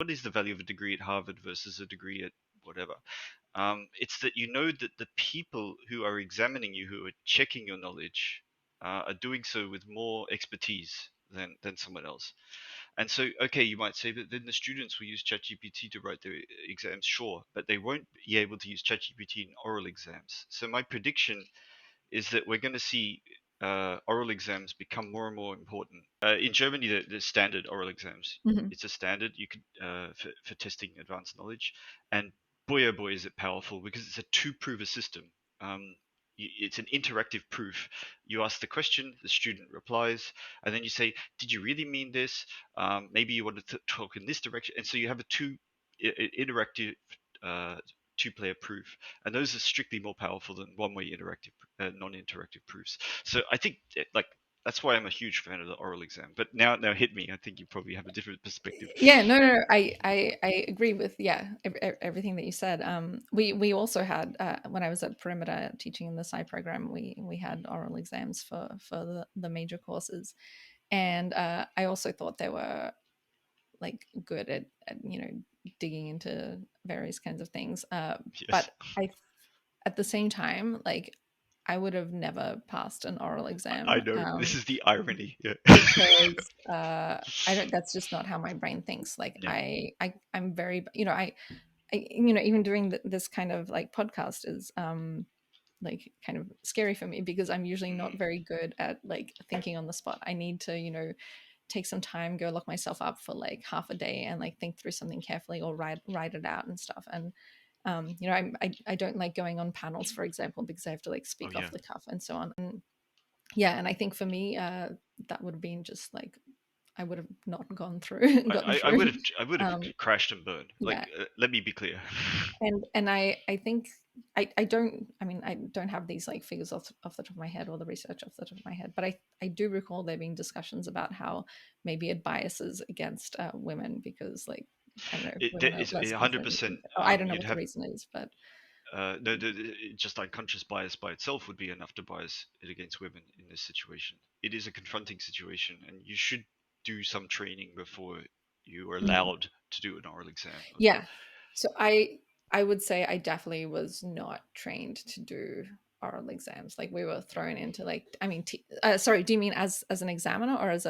what is the value of a degree at Harvard versus a degree at whatever? It's that you know that the people who are examining you, who are checking your knowledge, are doing so with more expertise than someone else. And so, okay, you might say, but then the students will use ChatGPT to write their exams, sure, but they won't be able to use ChatGPT in oral exams. So my prediction is that we're going to see oral exams become more and more important. In Germany, the standard oral exams. Mhm. It's a standard you could for testing advanced knowledge, and boy oh boy is it powerful because it's a two-prover system. Um, it's an interactive proof. You ask the question, the student replies, and then you say, "Did you really mean this? Maybe you want to talk in this direction." And so you have a interactive uh, two-player proof, and those are strictly more powerful than one-way interactive, non-interactive proofs. So I think like that's why I'm a huge fan of the oral exam. But now hit me. I think you probably have a different perspective. Yeah, no, I agree with everything that you said. We also had when I was at Perimeter teaching in the Sci program, we had oral exams for the major courses, and I also thought they were like good at digging into various kinds of things. Yes, But at the same time, like I would have never passed an oral I exam. know. This is the irony. Yeah. Because I don't. That's just not how my brain thinks. Like Yeah. I'm very, even doing this kind of like podcast is like kind of scary for me because I'm usually not Mm. very good at like thinking on the spot. I need to take some time, go lock myself up for like half a day and like think through something carefully or write it out and stuff. And I don't like going on panels, for example, because I have to like Oh speak yeah. off the cuff and so on. And yeah, and I think for me, that would have been just like I would have not gotten I through. would have Um, crashed and burned. Like, yeah, let me be clear. and I think I don't have these like figures off the top of my head or the research off the top of my head, but I do recall there being discussions about how maybe it biases against women because like I don't know, women are It's less confident. 100%. I don't know You'd what the have reason is, but no, just unconscious bias by itself would be enough to bias it against women in this situation. It is a confronting situation, and you should do some training before you are Mhm. allowed to do an oral exam. Yeah. So I would say I definitely was not trained to do oral exams. Like we were thrown into like sorry, do you mean as an examiner or As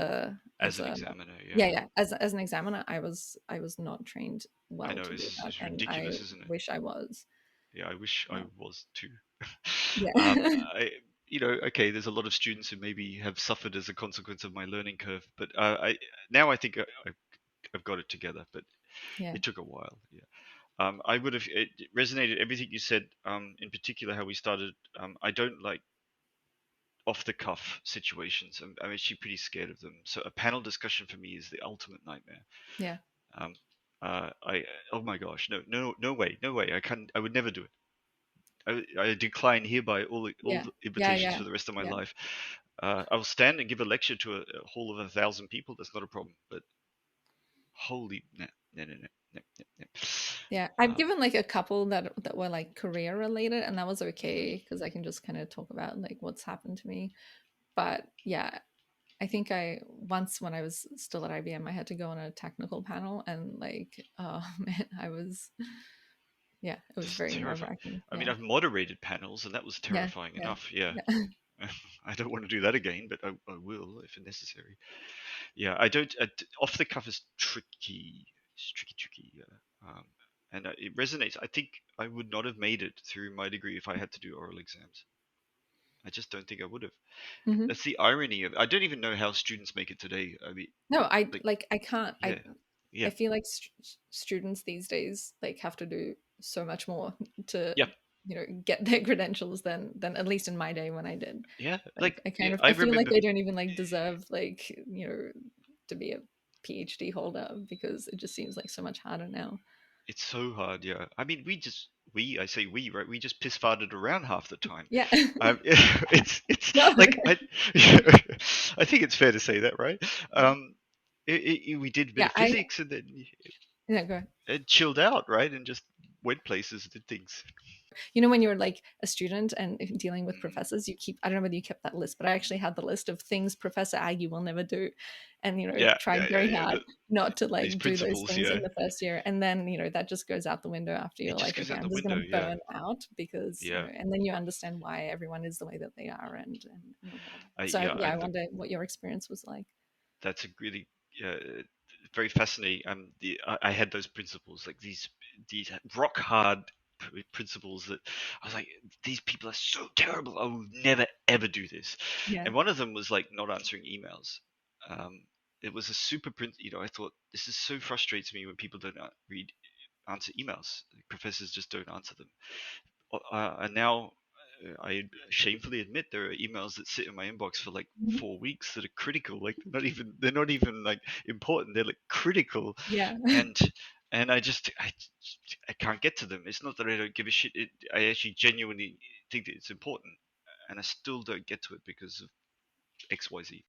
as an a examiner, yeah. yeah, as an examiner I was not trained I well know to do this that is and I ridiculous, isn't it? wish I was. Yeah, I wish I Yeah. was too. Yeah. I, okay, there's a lot of students who maybe have suffered as a consequence of my learning curve, but I think I've got it together, but Yeah. it took a while. Yeah. I would have it resonated everything you said. In particular, how we started. I don't like off the cuff situations. I'm actually pretty scared of them. So a panel discussion for me is the ultimate nightmare. Yeah. Um, I oh my gosh, no way, no way. I would never do it. I decline hereby all Yeah. the Yeah. invitations Yeah. for the rest of my Yeah. life. I will stand and give a lecture to a hall of 1,000 people. That's not a problem. But holy no, no, no, no, no, no, no. Yeah, I've Um, given like a couple that were like career related, and that was okay because I can just kind of talk about like what's happened to me. But yeah, I think I once when I was still at IBM, I had to go on a technical panel, and like, oh man, yeah, it was just very nerve terrifying. wracking. I mean, Yeah, I've moderated panels, and that was yeah, terrifying yeah, enough. Yeah. yeah. I don't want to do that again, but I will if necessary. Yeah, I don't. Off the cuff is tricky. It's tricky. Yeah. And it resonates. I think I would not have made it through my degree if I had to do oral exams. I just don't think I would have. Hmm. That's the irony of. I don't even know how students make it today. I mean, No, I like, like I can't. yeah, I yeah, feel like students these days like have to do so much more to yeah, get their credentials than at least in my day when I did. yeah. Like I Yeah, kind of I I feel like remember. they don't even like deserve like to be a PhD holder because it just seems like so much harder now. It's so hard. Yeah. I mean, I say we, right? We just piss farted around half the time. Yeah. It's No. like I think it's fair to say that, right? We did a bit Yeah, of physics and then yeah, go ahead. it chilled out, right? And just went places, did things. You know, when you're like a student and dealing with Mm. professors, you keep, I don't know whether you kept that list, but I actually had the list of things Professor Aggie will never do. And, you know, Yeah, tried yeah, yeah, very yeah. hard not to These like do those principles, things yeah. in the first year. And then, you know, that just goes out the window after It you're just like, goes okay, out the I'm just window, going to yeah. burn out because, you know, Yeah. and then you understand why everyone is the way that they are and whatever. So, Yeah, yeah, I wonder what your experience was like. that's a really very fascinating. I had those principles, like these rock hard principles that I was like, these people are so terrible. I will never ever do this. Yeah. And one of them was like not answering emails. Um, it was a super print. You know, I thought this is so frustrates me when people don't answer emails. Professors just don't answer them. And now I shamefully admit there are emails that sit in my inbox for like Mhm. 4 weeks that are critical. Like they're not even like important. They're like critical, Yeah. and I can't get to them. It's not that I don't give a shit. I actually genuinely think that it's important, and I still don't get to it because of X Y Z.